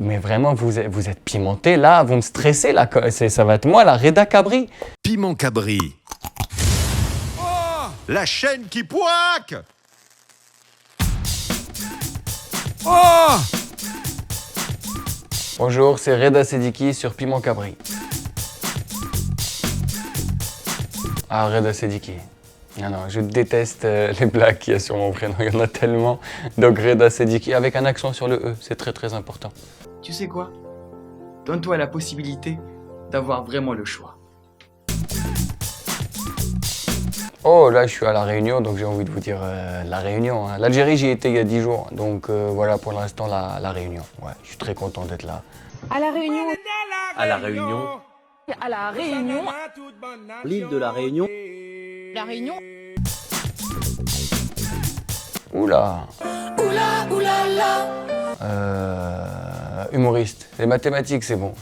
Mais vraiment, vous êtes pimenté là, vous me stressez là, ça va être moi la Reda Cabri. Piment Cabri. Oh, la chaîne qui poique. Oh! Bonjour, c'est Reda Sediki sur Piment Cabri. Ah, Reda Sediki. Non, je déteste les blagues qu'il y a sur mon prénom, il y en a tellement. Donc Reda Sediki avec un accent sur le E, c'est très très important. Tu sais quoi? Donne-toi la possibilité d'avoir vraiment le choix. Oh, là je suis à La Réunion, donc j'ai envie de vous dire La Réunion. Hein. L'Algérie, j'y étais il y a 10 jours, donc voilà pour l'instant la Réunion. Ouais, je suis très content d'être là. À La Réunion. À La Réunion. À La Réunion. L'île de La Réunion. La Réunion. Oula. Humoriste. Les mathématiques, c'est bon.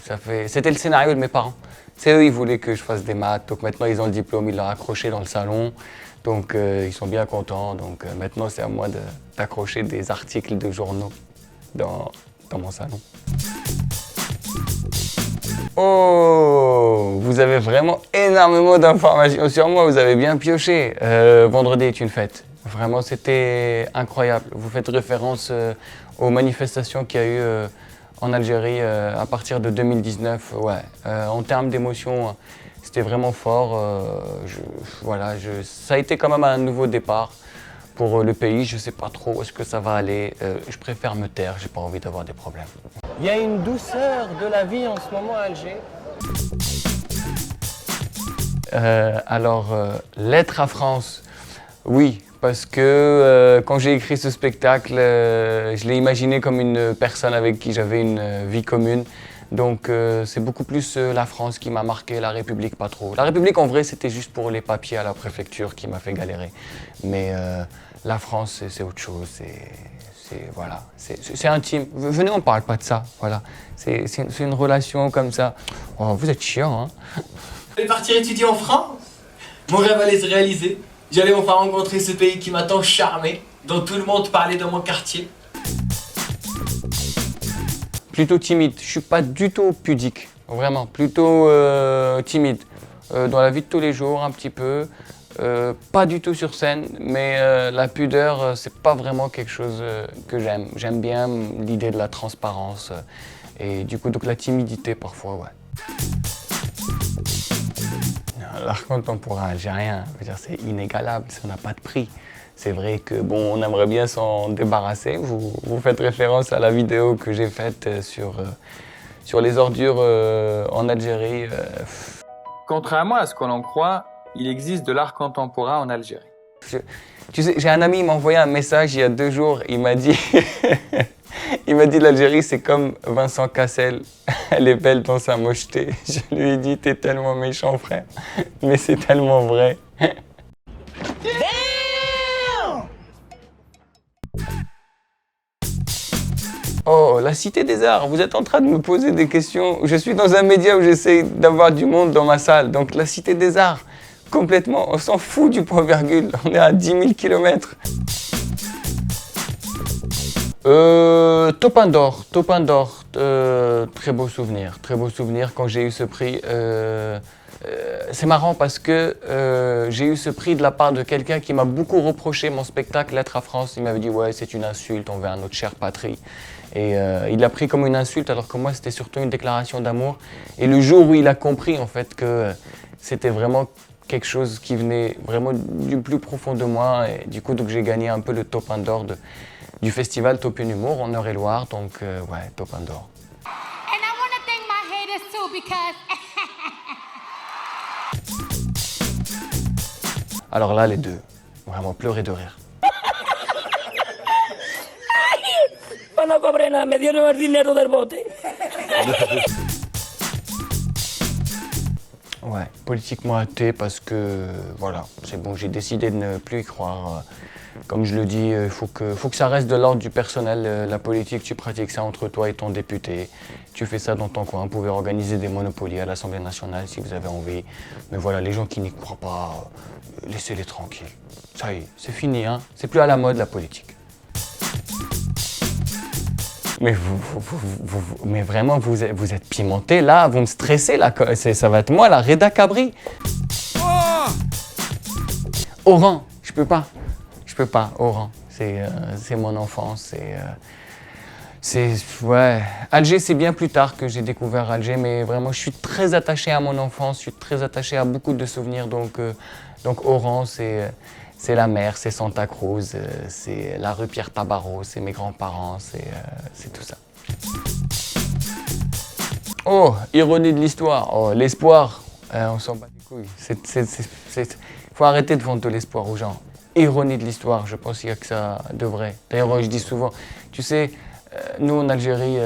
C'était le scénario de mes parents. C'est eux, ils voulaient que je fasse des maths. Donc maintenant, ils ont le diplôme, ils l'ont accroché dans le salon. Donc ils sont bien contents. Donc maintenant, c'est à moi d'accrocher des articles de journaux dans mon salon. Oh, vous avez vraiment énormément d'informations sur moi. Vous avez bien pioché. Vendredi est une fête. Vraiment, c'était incroyable. Vous faites référence aux manifestations qu'il y a eu en Algérie à partir de 2019. Ouais. En termes d'émotion, c'était vraiment fort. Ça a été quand même un nouveau départ pour le pays. Je ne sais pas trop où est-ce que ça va aller. Je préfère me taire, j'ai pas envie d'avoir des problèmes. Il y a une douceur de la vie en ce moment à Alger. Lettre à France, oui. Parce que quand j'ai écrit ce spectacle, je l'ai imaginé comme une personne avec qui j'avais une vie commune. Donc c'est beaucoup plus la France qui m'a marqué, la République pas trop. La République en vrai c'était juste pour les papiers à la préfecture qui m'a fait galérer. Mais la France c'est autre chose, c'est intime. Venez on parle pas de ça, voilà. C'est une relation comme ça. Oh, vous êtes chiant hein. Je vais partir étudier en France. Mon rêve allait se réaliser. J'allais enfin rencontrer ce pays qui m'a tant charmé, dont tout le monde parlait dans mon quartier. Plutôt timide, je suis pas du tout pudique, vraiment, plutôt timide. Dans la vie de tous les jours, un petit peu, pas du tout sur scène, mais la pudeur, c'est pas vraiment quelque chose que j'aime. J'aime bien l'idée de la transparence et du coup, donc la timidité parfois, ouais. L'art contemporain algérien, c'est inégalable, ça n'a pas de prix. C'est vrai que bon, on aimerait bien s'en débarrasser. Vous faites référence à la vidéo que j'ai faite sur les ordures en Algérie. Contrairement à ce que l'on croit, il existe de l'art contemporain en Algérie. Tu sais, j'ai un ami, il m'a envoyé un message il y a 2 jours. Il m'a dit, il m'a dit l'Algérie c'est comme Vincent Cassel, elle est belle dans sa mocheté. Je lui ai dit t'es tellement méchant frère, mais c'est tellement vrai. Oh, la Cité des Arts, vous êtes en train de me poser des questions. Je suis dans un média où j'essaie d'avoir du monde dans ma salle. Donc la Cité des Arts, complètement, on s'en fout du point virgule. On est à 10 000 km. Topin d'or, très beau souvenir quand j'ai eu ce prix. C'est marrant parce que j'ai eu ce prix de la part de quelqu'un qui m'a beaucoup reproché mon spectacle Lettre à France. Il m'avait dit ouais c'est une insulte envers notre chère patrie. Et il l'a pris comme une insulte alors que moi c'était surtout une déclaration d'amour. Et le jour où il a compris en fait que c'était vraiment quelque chose qui venait vraiment du plus profond de moi. Et du coup donc j'ai gagné un peu le Topin d'or du festival Topin Humour en Eure-et-Loire. Donc ouais, Topin d'or. And I want to thank my haters too because Alors là, les deux. Vraiment pleurer de rire. No cobré nada, me dieron el dinero del bote. Ouais, politiquement athée parce que, voilà, c'est bon, j'ai décidé de ne plus y croire. Comme je le dis, il faut que ça reste de l'ordre du personnel. La politique, tu pratiques ça entre toi et ton député. Tu fais ça dans ton coin. Vous pouvez organiser des monopolies à l'Assemblée nationale si vous avez envie. Mais voilà, les gens qui n'y croient pas, laissez-les tranquilles. Ça y est, c'est fini, hein. C'est plus à la mode, la politique. Mais, mais vraiment, vous êtes pimenté, là, vous me stressez, là, ça va être moi, la Reda Cabri. Oran, je peux pas, Oran, c'est mon enfance, ouais. Alger, c'est bien plus tard que j'ai découvert Alger, mais vraiment, je suis très attaché à mon enfance, je suis très attaché à beaucoup de souvenirs, donc Oran, c'est la mer, c'est Santa Cruz, c'est la rue Pierre Tabarot, c'est mes grands-parents, c'est tout ça. Oh, ironie de l'histoire, oh, l'espoir, on s'en bat les couilles. Faut arrêter de vendre de l'espoir aux gens. Ironie de l'histoire, je pense qu'il n'y a que ça de vrai. D'ailleurs, je dis souvent, tu sais, nous en Algérie,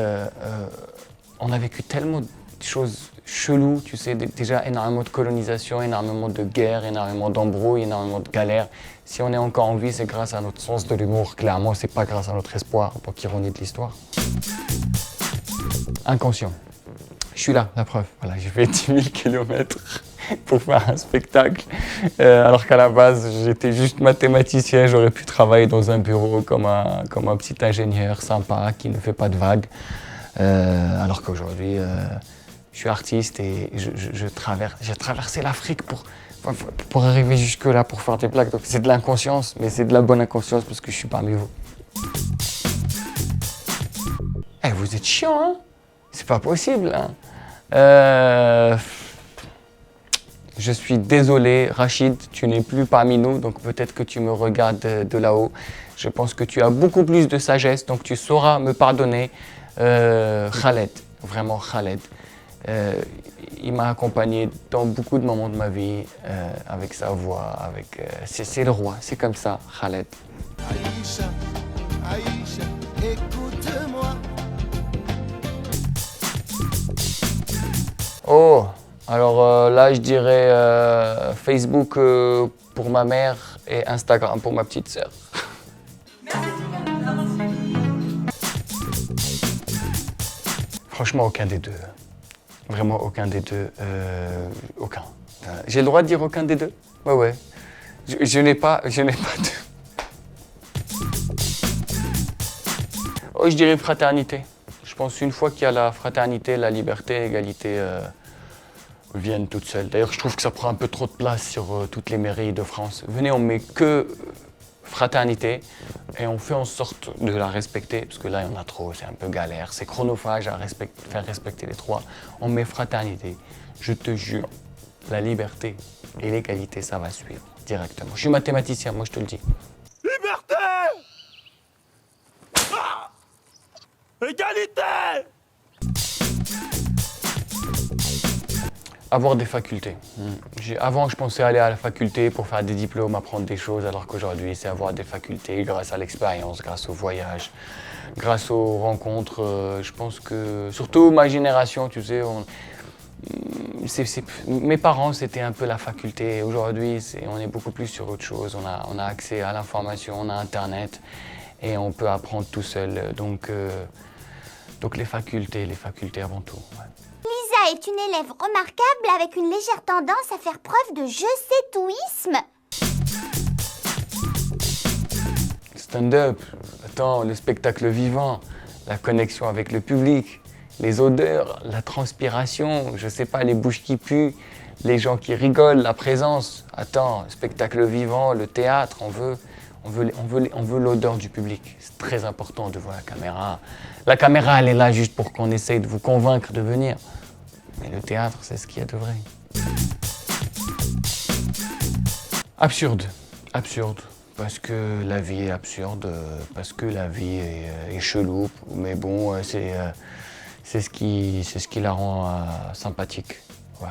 on a vécu tellement de choses cheloues, tu sais, déjà énormément de colonisation, énormément de guerres, énormément d'embrouilles, énormément de galères. Si on est encore en vie, c'est grâce à notre sens de l'humour, clairement, c'est pas grâce à notre espoir, donc ironie de l'histoire. Inconscient. Je suis là, la preuve. Voilà, j'ai fait 10 000 km pour faire un spectacle, alors qu'à la base, j'étais juste mathématicien, j'aurais pu travailler dans un bureau comme un petit ingénieur sympa qui ne fait pas de vagues, alors qu'aujourd'hui, je suis artiste et j'ai traversé l'Afrique pour arriver jusque-là, pour faire des blagues. Donc c'est de l'inconscience, mais c'est de la bonne inconscience parce que je suis parmi vous. Eh, vous êtes chiant, hein? C'est pas possible, hein? Je suis désolé, Rachid, tu n'es plus parmi nous, donc peut-être que tu me regardes de là-haut. Je pense que tu as beaucoup plus de sagesse, donc tu sauras me pardonner. Khaled, vraiment Khaled. Il m'a accompagné dans beaucoup de moments de ma vie, avec sa voix, c'est le roi, c'est comme ça, Khaled. Aïcha, Aïcha, écoute-moi. Oh, alors là, je dirais Facebook pour ma mère et Instagram pour ma petite sœur. Franchement, aucun des deux. Vraiment aucun des deux. Aucun. J'ai le droit de dire aucun des deux? Ouais. Je n'ai pas de... Oh, je dirais fraternité. Je pense une fois qu'il y a la fraternité, la liberté, l'égalité viennent toutes seules. D'ailleurs, je trouve que ça prend un peu trop de place sur toutes les mairies de France. Venez, on met que fraternité et on fait en sorte de la respecter, parce que là, il y en a trop, c'est un peu galère, c'est chronophage à faire respecter les trois. On met fraternité, je te jure, la liberté et l'égalité, ça va suivre directement. Je suis mathématicien, moi je te le dis. Liberté! Ah! Égalité! Avoir des facultés. Avant, je pensais aller à la faculté pour faire des diplômes, apprendre des choses, alors qu'aujourd'hui, c'est avoir des facultés grâce à l'expérience, grâce au voyage, grâce aux rencontres. Je pense que, surtout ma génération, tu sais, mes parents, c'était un peu la faculté. Aujourd'hui, on est beaucoup plus sur autre chose. On a accès à l'information, on a Internet et on peut apprendre tout seul. Donc les facultés avant tout. Ouais. Lisa est une élève remarquable avec une légère tendance à faire preuve de je-sais-touisme. Stand-up, attends, le spectacle vivant, la connexion avec le public, les odeurs, la transpiration, je sais pas, les bouches qui puent, les gens qui rigolent, la présence. Attends, spectacle vivant, le théâtre, on veut l'odeur du public. C'est très important de voir la caméra. La caméra, elle est là juste pour qu'on essaye de vous convaincre de venir. Mais le théâtre, c'est ce qu'il y a de vrai. Absurde. Parce que la vie est absurde, parce que la vie est chelou. Mais bon, c'est ce qui la rend sympathique. Ouais.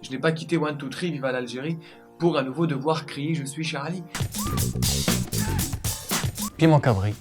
Je n'ai pas quitté One Two Three, Viva l'Algérie, pour à nouveau devoir crier « Je suis Charlie ». Piment Cabri.